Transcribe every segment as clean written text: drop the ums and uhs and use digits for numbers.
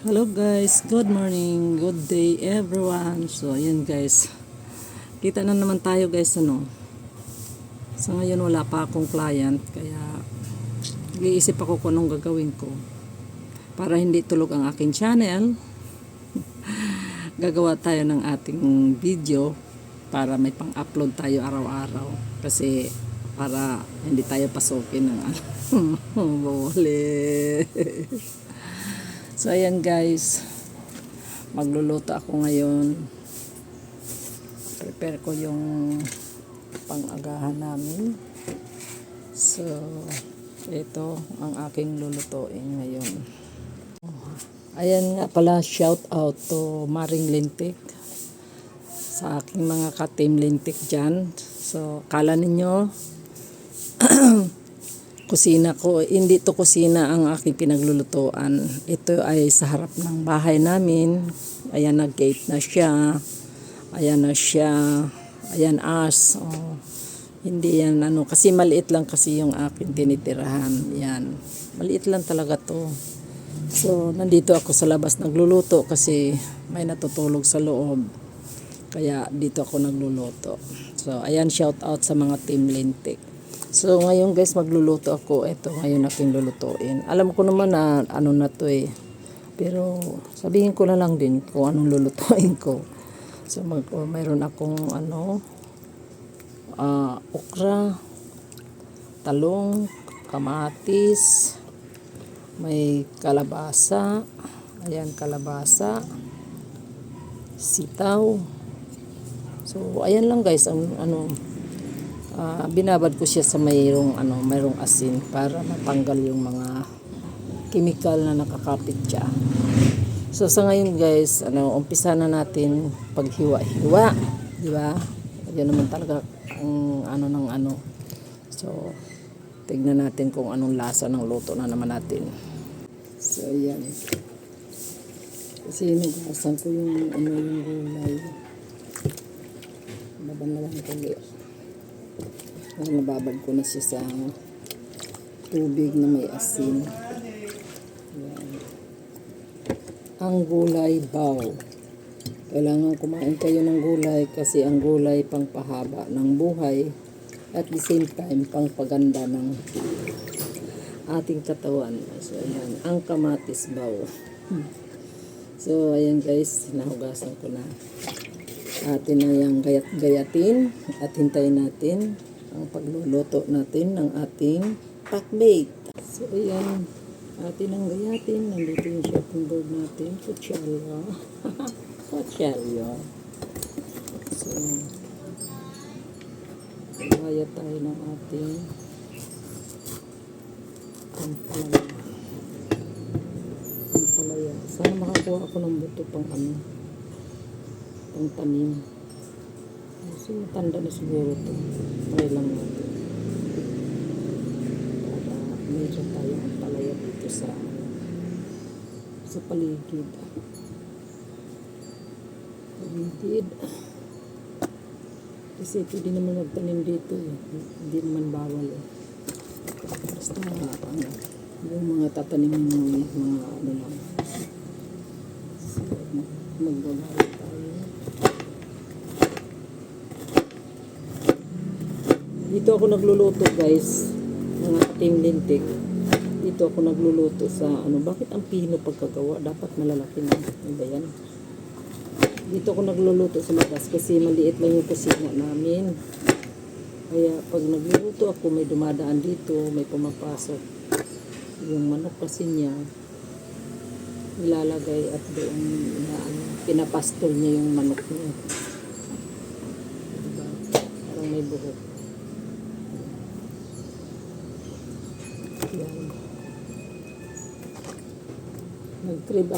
Hello guys, good morning, good day everyone. So ayan guys, kita na naman tayo guys Sa ngayon wala pa akong client, kaya nag-iisip ako kung anong gagawin ko para hindi tulog ang aking channel. Gagawa tayo ng ating video para may pang-upload tayo araw-araw, kasi para hindi tayo pasukin ng bole. So ayan guys, magluluto ako ngayon. Prepare ko yung pang-agahan namin. So ito ang aking lulutuin ngayon. Ayan nga pala, shout out to Maring Lintik, sa aking mga ka-team Lintik dyan. So kala ninyo kusina ko, hindi to kusina ang aking pinaglulutuan. Ito ay sa harap ng bahay namin. Ayan, nag-gate na siya. Ayan na siya. Ayan as. Oh, hindi yan kasi maliit lang kasi yung aking tinitirahan. Yan. Maliit lang talaga to. So nandito ako sa labas nagluluto kasi may natutulog sa loob. Kaya dito ako nagluluto. So ayan, shout out sa mga team Lintik. So ngayon guys, magluluto ako. Ito ngayon aking lulutuin. Alam ko naman na na to eh. Pero sabihin ko na lang din kung anong lulutuin ko. So mayroon akong okra, talong, kamatis, may kalabasa. Ayan, kalabasa, sitaw. So ayan lang guys ang binabad ko siya sa mayroong asin para matanggal yung mga chemical na nakakapit siya. So sa ngayon guys, umpisa na natin paghiwa-hiwa, di ba? Yan naman talaga ang So tignan natin kung anong lasa ng luto na naman natin. So yan. Kasi nagasan ko yung yung gulay. Laban-laban ko ulit. Nababad ko na siya sa tubig na may asin. Yan. Ang gulay baw. Kailangan kumain kayo ng gulay kasi ang gulay pangpahaba ng buhay at the same time pangpaganda ng ating katawan. So ayan, ang kamatis baw. So ayan guys, nahugasan ko na. Atin na yung gayat-gayatin at hintayin natin ang pagluluto natin ng ating pakbait. So ayan, atin ang gayatin. Nandito yung shopping board natin, kutsaryo. Kutsaryo. So gayat tayo ng ating ampalaya. Sana makakuha ako ng buto pang pang tanim. So matanda na siguro ito. Try lang natin. Para meron tayong ampalaya dito sa paligid. Kasi pwede naman magtanim dito eh. Hindi naman bawal eh. Basta yung mga tatanimin mo mga lang. So magbabalik tayo. Dito ako nagluluto guys, mga team Lintik. Dito ako nagluluto sa bakit ang pino pagkagawa? Dapat malalaki na. Ano ba yan? Dito ako nagluluto sa labas kasi maliit lang yung kusina namin. Kaya pag nagluluto ako, may dumadaan dito, may pumapasok. Yung manok kasi niya, nilalagay at doon pinapastol niya yung manok niya. Diba? Parang may buhok. Yan. Nag-crib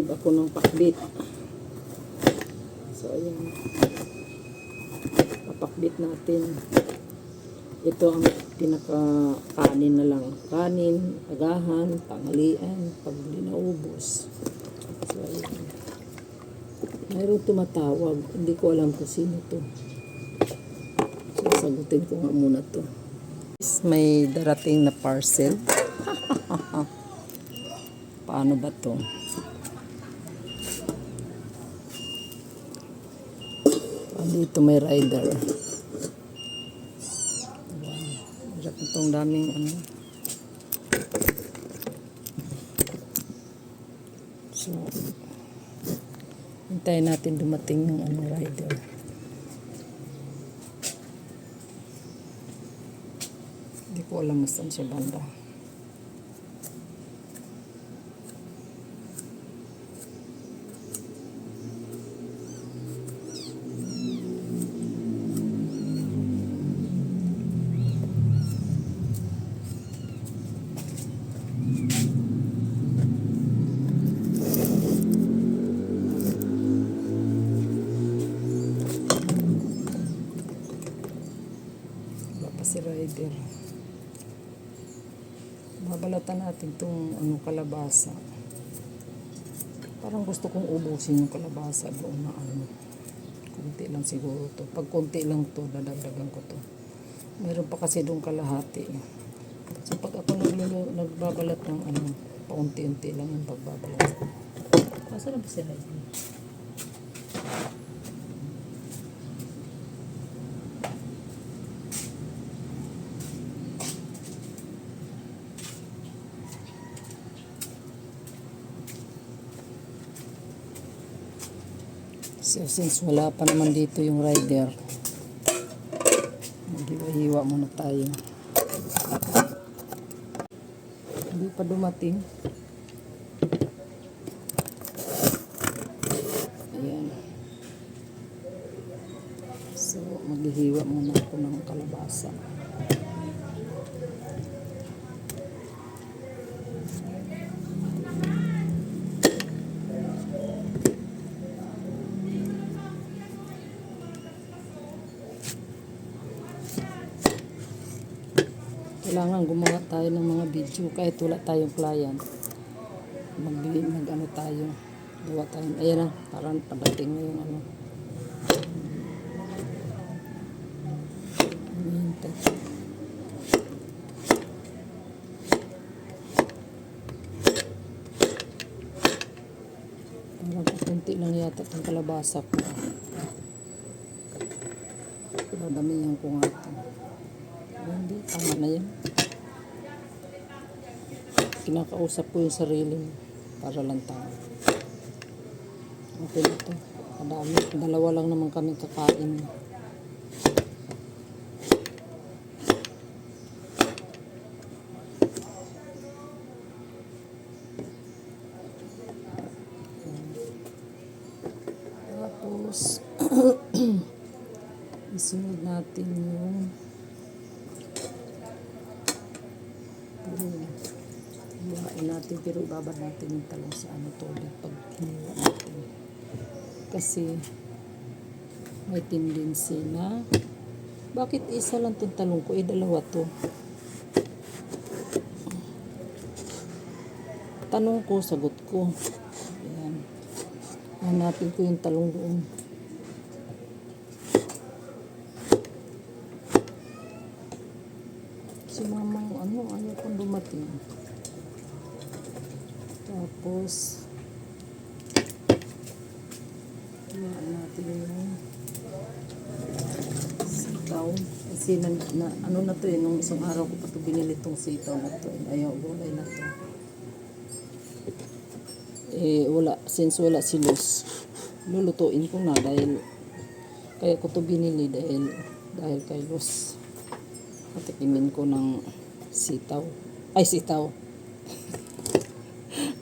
ako ng pakbit. So ayan, papakbit natin. Ito ang pinaka-kanin na lang. Kanin, agahan, tanghalian, pag hindi naubos. So ayan. Mayroong tumatawag. Hindi ko alam kung sino to. So sagutin ko nga muna to. May darating na parcel. Paano ba to? Dito may rider. Hirap itong daming ano. So, hintayin natin dumating yung ano rider. Hindi ko alam saan siya banda. Wala pa si rider. Babalatan natin itong ano, kalabasa. Parang gusto kong ubusin yung kalabasa doon na ano. Kunti lang siguro to. Pag kunti lang to, dadagdagan ko to. Meron pa kasi doon kalahati. So pag ako nagbabalat ng ano, paunti-unti lang yung pagbabalat. Masarap ba sila yun? So, since wala pa naman dito yung rider, maghiwa-hiwa muna tayo. Hindi pa dumating. Ayan. So, maghihiwa muna ako ng kalabasa. Kailangan gumawa tayo ng mga video kahit wala tayong client. Mag ano tayo. Gawa tayo. Ayan na, parang padating na yung ano. Parang kunti lang yata itong kalabasa ko. Dadamihan ko nga ito. Hindi, tama na yan. Kinakausap ko yung sarili para lang tayo. Okay na ito. Kadami. Dalawa lang naman kami kakain. Tapos, isunod natin yung hiwain natin, pero ibabad natin yung talong sa ano tubig pag hiniwa natin. Kasi may tendency na bakit isa lang itong talong ko? Dalawa to. Tanong ko, sagot ko. Ayan. Hanapin ko yung talong doon. Si mamang ano, ayaw kong dumating. Tapos hiwaan natin yung sitaw. Kasi ano na to nung isang araw ko pa ito binili itong sitaw na to. Ayaw, gulay na to. Wala, since wala si Luz, lulutuin ko na dahil kaya ko to binili dahil kay Luz. Patikimin ko ng sitaw. Ay, sitaw.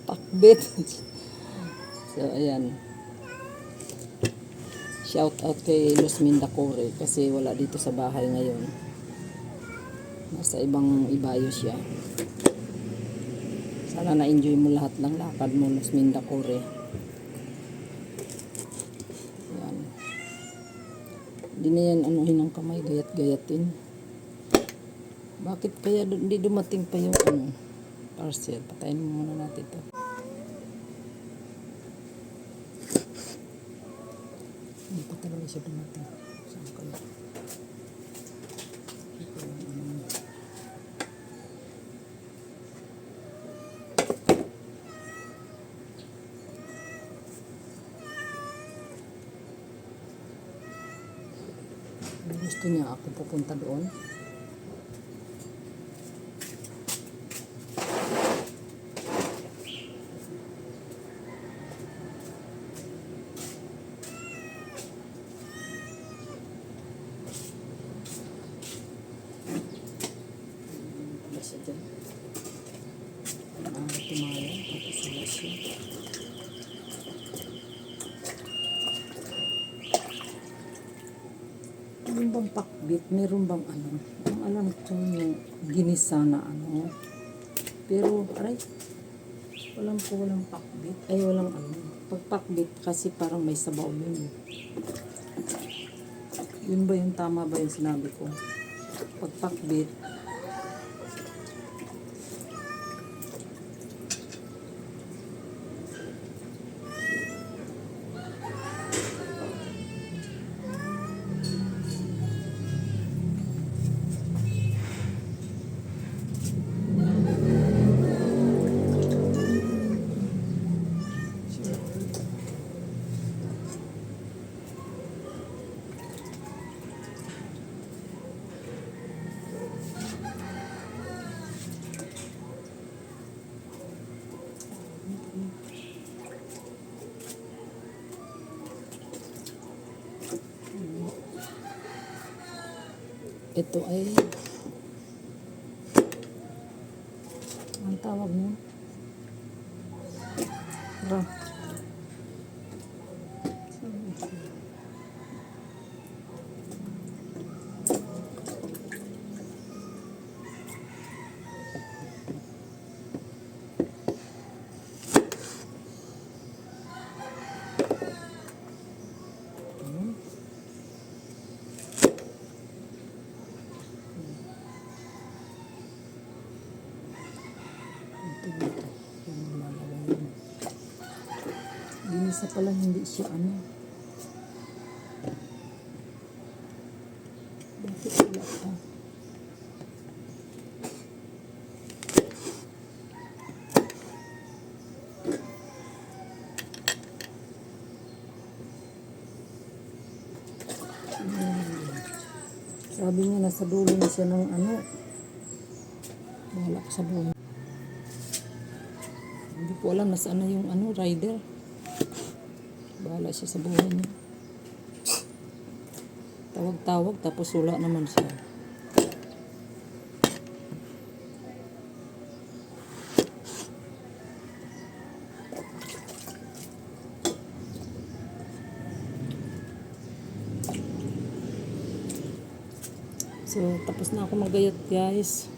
Pakbet. So, ayan. Shout out kay Luz Mindacore kasi wala dito sa bahay ngayon. Nasa ibang ibayo siya. Sana na-enjoy mo lahat ng lakad mo, Luz Mindacore. Ayan. Hindi na yan anuhin ng kamay, gayat-gayatin. Bakit kaya hindi dumating pa yung ano, parcel? Patayin mo muna natin ito. Hindi pa talaga siya dumating. Saan kaya? Gusto niya ako pupunta doon. Basta dyan. Tumaya. Tapos wala siya. Meron bang pakbit? Meron bang ano? Ang alam ko yung ginisa na ano. Pero, aray, walang pakbit. Ay, walang ano. Pag pakbit, kasi parang may sabaw yun. Yun ba yung tama ba yung sinabi ko? Pag pakbit, ito ay ang tawag mo? Ginisa pala, hindi siya ano. Bakit wala pa? Sabi niya nasa dulo na siya ng ano. Bahala ko sa buhay. Hindi ko alam nasaan na yung ano, rider. Bahala siya sa buhay niya. Tawag-tawag tapos wala naman siya. So, tapos na ako magayat, guys.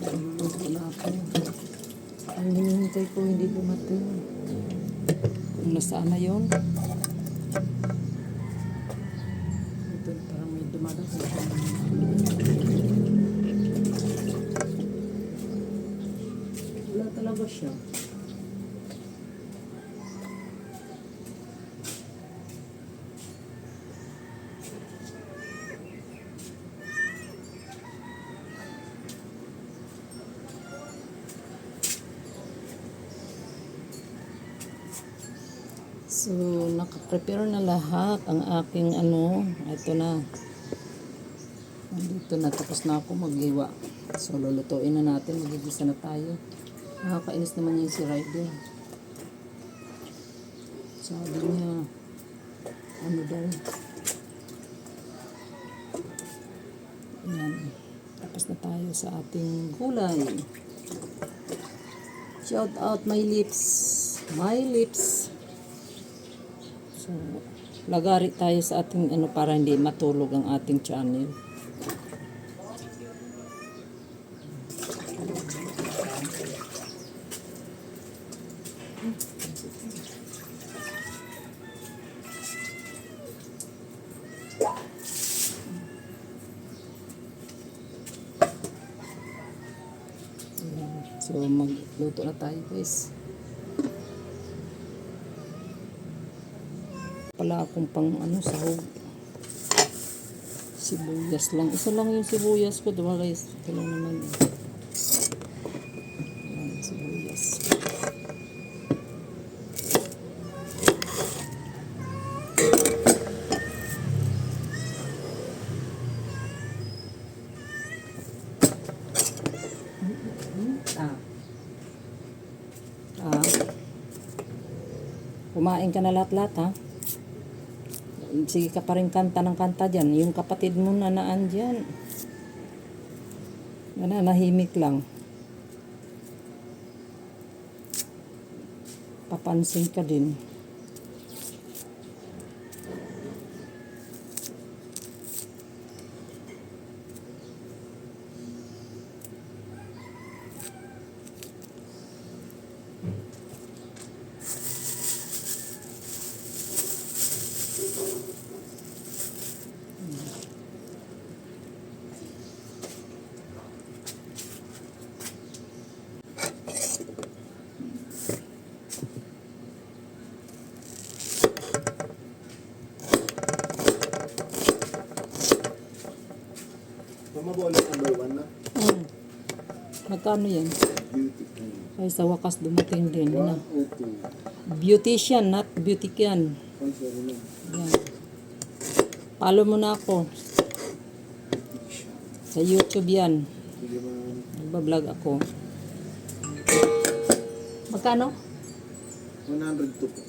Wala ako. Ang hinihintay ko hindi dumating. Kung nasaan na yun. Ito, parang may dumadating. Wala talaga siya. So, nakaprepare na lahat ang aking ano. Ito na. Nandito na. Tapos na ako mag-iwa. So, lulutuin na natin. Magigisa na tayo. Nakakainis naman yung si Ryder. Sabi niya, ano daw. Ayan. Tapos na tayo sa ating gulay. Shout out my lips. My lips. So, lagari tayo sa ating ano para hindi matulog ang ating channel. So, magluto na tayo, guys. Pala akong pang ano, sahog. Sibuyas lang. Isa lang yung sibuyas ko, diba, guys? Ito lang naman. Ayan, sibuyas. kumain ka na lahat-lahat ha. Sige ka pa rin kanta ng kanta dyan. Yung kapatid mo na naan dyan. Nananahimik lang. Papansin ka din. Pamabola number 1 na. Magkano yan? Beauty. Ay, sa wakas dumating din. 1 Na. o 2. Beautician, not beautician. Ang sorry na. Yan. Follow mo na ako. Sa YouTube yan. Sige man. Nagbablog ako. Magkano? 102 po.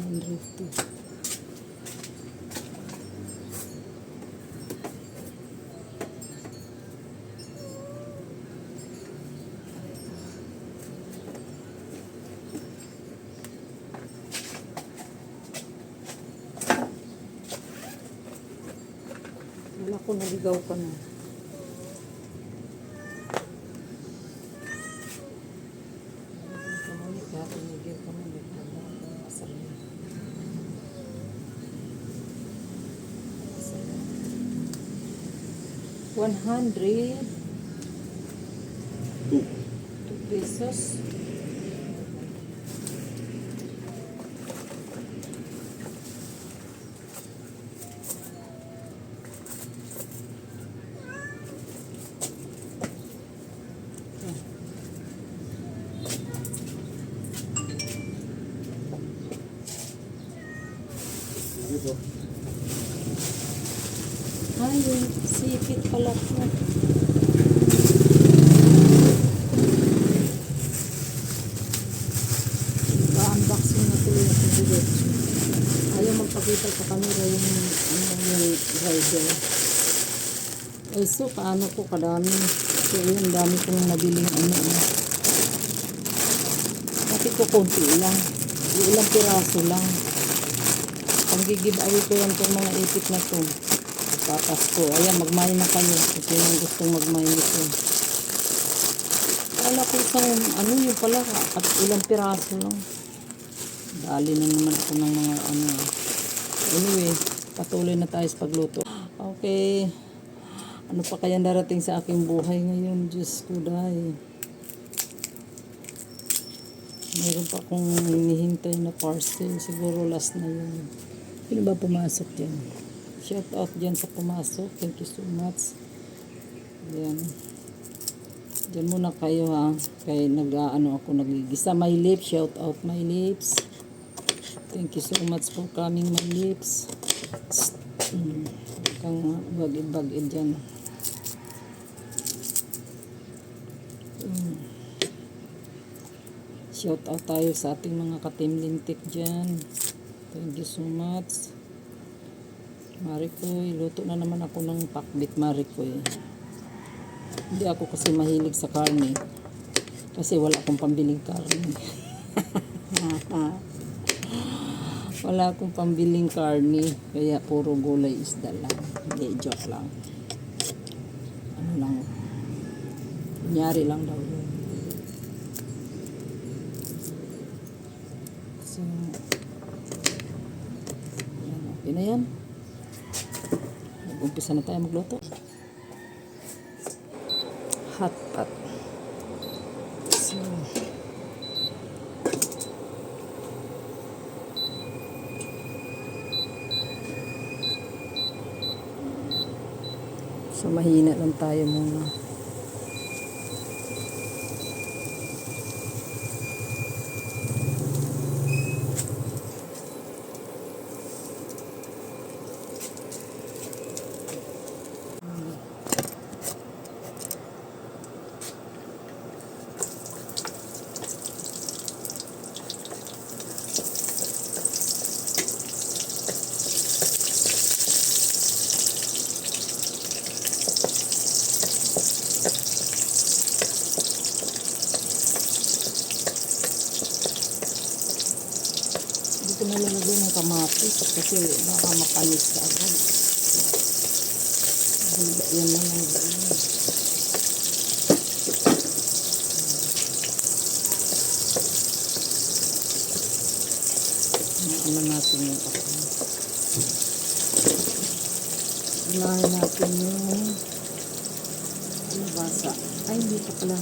102. Wala ko, naligaw ka na. $102 2. pesos. Sige po. Ay, sipit pala po. Pa-unboxing na tuloy ako dito. Ayaw magpakita sa camera yung rider. Ay, so, paano ko kadami? So, yun, dami kong nabiling Dati ko konti lang. Ilang piraso lang. Pag-give-away ko yan itong mga ipit na to. Papas ko. Ayan, mag-mine na kayo. Kasi yung gustong mag-mine ito. Kala ko isang, yun pala, at ilang piraso lang. Dali na naman ako ng mga Anyway, patuloy na tayo sa pagluto. Okay. Ano pa kaya darating sa aking buhay ngayon? Diyos ko dahil. Meron pa akong hinihintay na parcel. Siguro last na yun. Sino ba pumasok dyan? Shout out dyan sa pumasok. Thank you so much. Ayan. Diyan muna kayo ha. Kaya ako nagigisa. My lips. Shout out my lips. Thank you so much for coming my lips. Kang bagid-bagid dyan. Shout out tayo sa ating mga katimlintik dyan. Thank you so much. Marikoy, luto na naman ako ng pakbit Marikoy. Hindi ako kasi mahilig sa karne. Kasi wala akong pambiling karne. Wala akong pambiling karne. Kaya puro gulay isda lang. Hindi, joke lang. Kunyari lang daw yun. So, yan, okay na yan. Umpisa na tayo magluto. Hot pot. So mahina lang tayo muna. nilalagay ng kamatis kasi baka mapanis ka agad. Yan lang ang gawin. Ano natin yung asin. Unahin natin yung basa. Ay, hindi pa pala.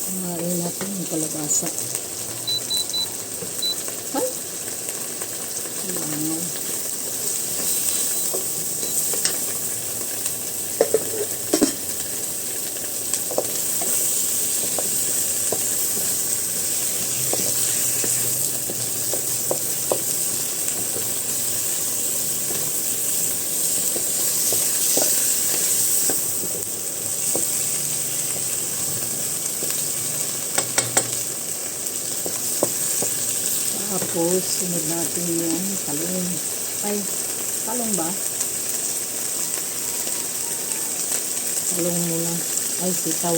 Kumain natin yung kalabasa. Ay! Langaw. Tapos, sunod natin yung talong. Ay, talong ba? Talong muna. Ay, sitaw.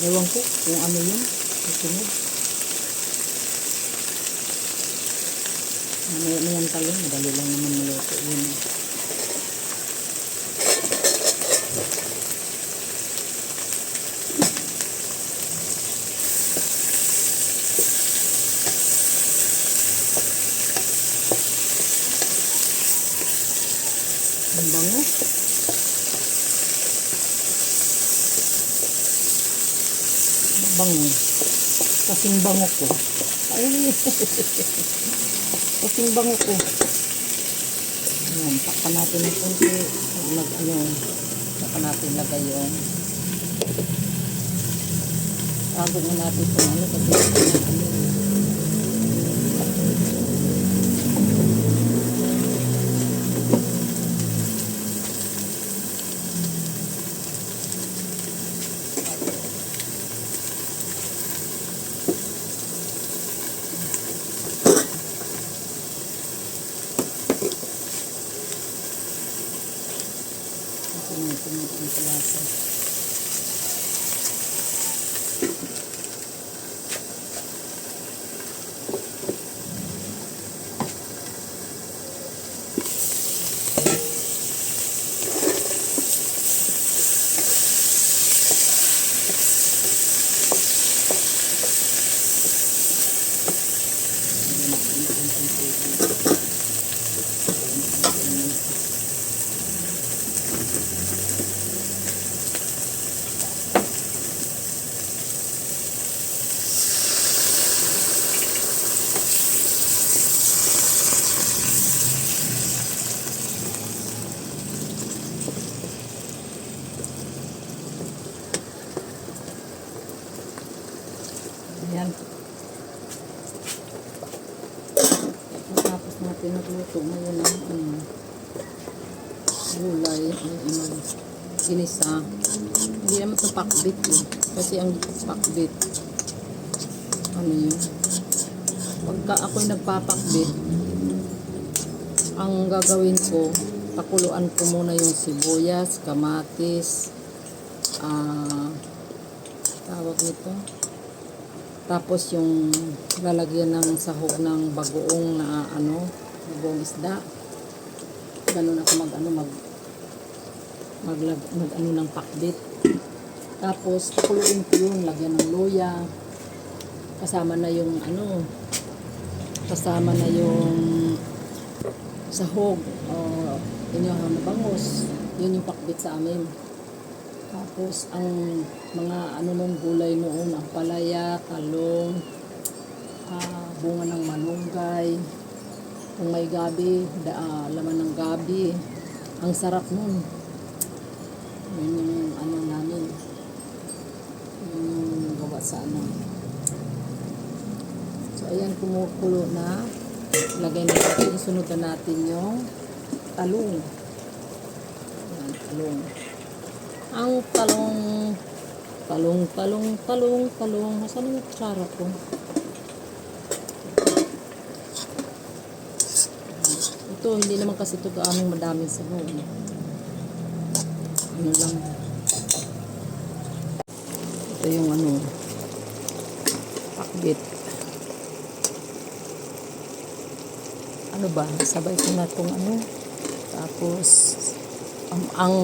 Ewan ko kung ano yun. Sunod. Mamaya na yung talong. Madali lang naman maluto yun. Ang bango. Bango. Kasing bango ko. Ay. Kasing bango ko. Ayan, takpan natin ng konti. Takpan natin lagay yung tago mo natin kung ano kasi ang kalasa. Ayan. Tapos natin nagluto ngayon ng gulay. ginisa. Hindi naman ito pakbit eh. Kasi ang pakbit, ano yun? Pagka ako'y nagpapakbit, ang gagawin ko, pakuluan ko muna yung sibuyas, kamatis, tawag nito. Tapos yung lalagyan ng sahog ng bagoong na bagoong isda. Ganun ako mag ng pakbit. Tapos pakuluin ko yun, lagyan ng luya. Kasama na yung sahog o inyong bangus. Yun yung pakbit sa amin. Tapos ang mga nung gulay noon, ang palaya, talong, bunga ng malunggay, kung may gabi, laman ng gabi. Ang sarap nun. Yun yung namin. Yun yung gawa sa So ayan, kumukulo na. Lagay na natin, isunod na natin yung talong. Ayan, talong. Ang talong. Nasaan yung kutsara ko? Ito, hindi naman kasi ito gaanong madaming sahog. Ano lang. Ito yung pakbit. Ano ba? Sabay ko na itong Tapos, ang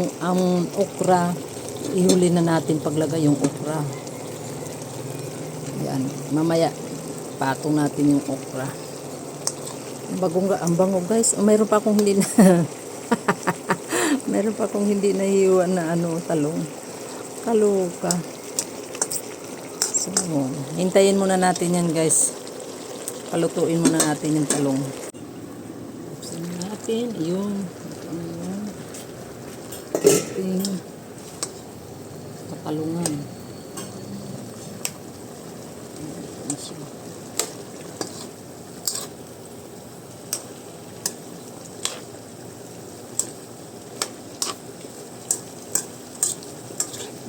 okra, ihuli na natin paglagay yung okra. Yan. Mamaya, patong natin yung okra. Ang bango guys. Mayroon pa akong hindi na mayroon pa akong hindi nahiwa na talong. Kaluka. So, hintayin muna natin yan guys. Palutuin muna natin yung talong. Buksan natin. Ayun. Ating katalungan. Ayan siya.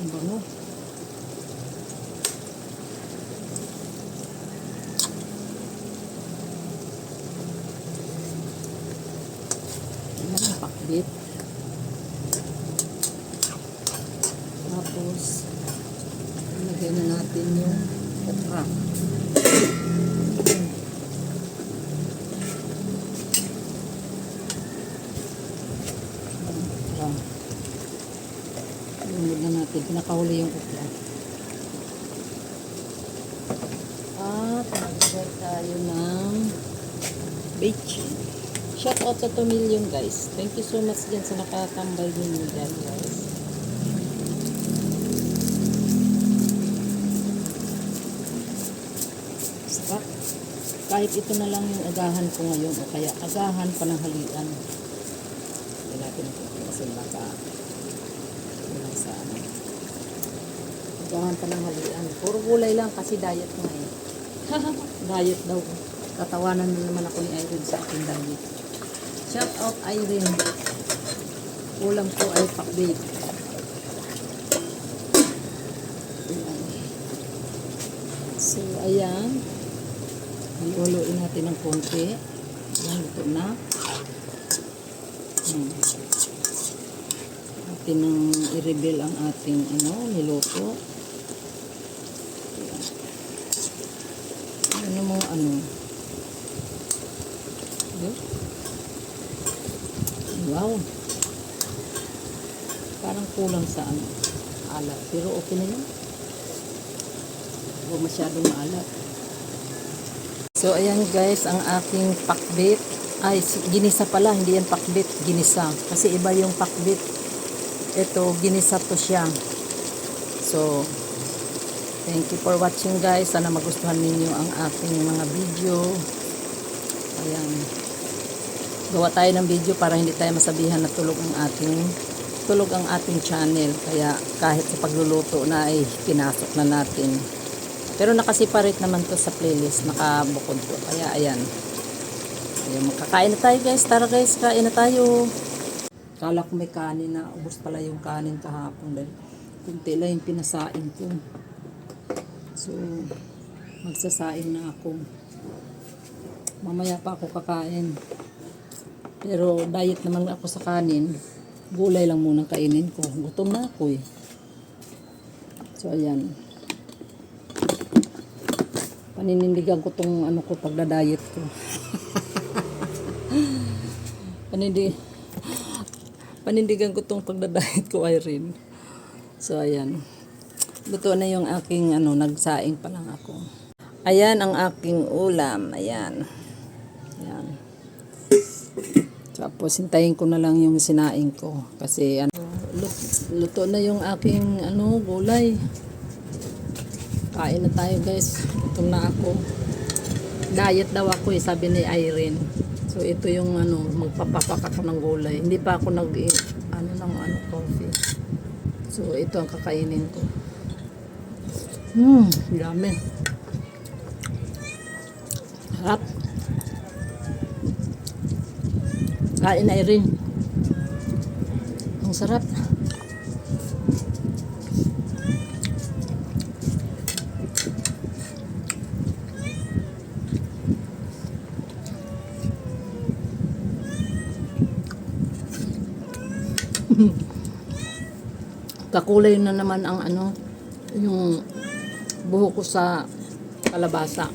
Ang bango. Ayan, pakbit. Tapos, ilagay na natin yung okra. Lunod na natin. Pinakahuli yung okra. At mag-share tayo ng bacon. Shout out sa 2 million guys. Thank you so much dyan sa nakatambay din mo dyan guys. Sarap. Kahit ito na lang yung agahan ko ngayon o kaya agahan pananghalian. Hindi natin ito kasi baka walang sa agahan pananghalian. Puro gulay lang kasi diet ko ngayon. Diet daw. Tatawanan mo naman ako ni Irene sa aking diet. Shout out Irene. Ulam ko ay pakbit. So ayan. Iuluin natin ng konti. Ayan, luto na. Atin nang i-reveal ang ating niluto. Ayan. Ano mga wow. Parang kulang sa alat. Pero okay na yun. Huwag masyadong maalat. So, ayan guys, ang aking pakbit. Ay, ginisa pala. Hindi yan pakbit. Ginisa. Kasi iba yung pakbit. Ito, ginisa to siya. So, thank you for watching guys. Sana magustuhan ninyo ang aking mga video. Ayan. Gawa tayo ng video para hindi tayo masabihan na tulog ang ating channel. Kaya kahit sa pagluluto na ay pinasok na natin. Pero nakasiparate naman to sa playlist. Nakabukod to. Kaya ayan. Ayan, makakain na tayo guys. Tara guys, kain na tayo. Kala ko may kanin na, ubos pala yung kanin kahapon dahil kunti lang yung pinasain ko. So, magsasain na ako. Mamaya pa ako kakain. Pero diet naman ako sa kanin. Gulay lang muna kainin ko. Gutom na ako eh. So, ayan. Paninindigan ko tong ano ko pagda-diet ko. Panindigan ko tong pagda-diet ko, Irene. So, ayan. Luto na yung aking, nagsaing pa lang ako. Ayan ang aking ulam. Ayan. Ayan. Tapos, hintayin ko na lang yung sinaing ko. Kasi, luto na yung aking, gulay. Kain na tayo, guys. Gutom na ako. Diet daw ako, sabi ni Irene. So, ito yung, magpapapak ako ng gulay. Hindi pa ako coffee. So, ito ang kakainin ko. Dami. Harap. Kain na Irene. Ang sarap. Kakulay na naman ang yung buhok ko sa kalabasa.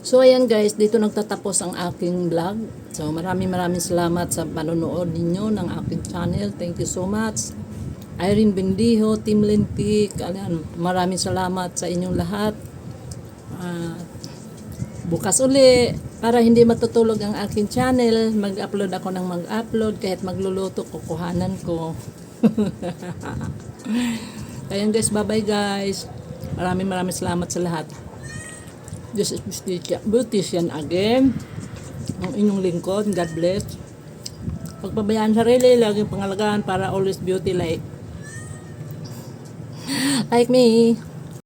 So ayan guys, dito nagtatapos ang aking vlog. So maraming salamat sa panonood ninyo ng aking channel. Thank you so much. Irene Bendijo, Team Lintik, maraming salamat sa inyong lahat. Bukas uli, para hindi matutulog ang aking channel, mag-upload ako ng mag-upload, kahit magluluto, kukuhanan ko. Ayan guys, bye-bye guys. Maraming salamat sa lahat. This is Beautician again. Ang inyong lingkod, God bless. Pagpabayaan sarili, laging pangalagaan para always beauty like me.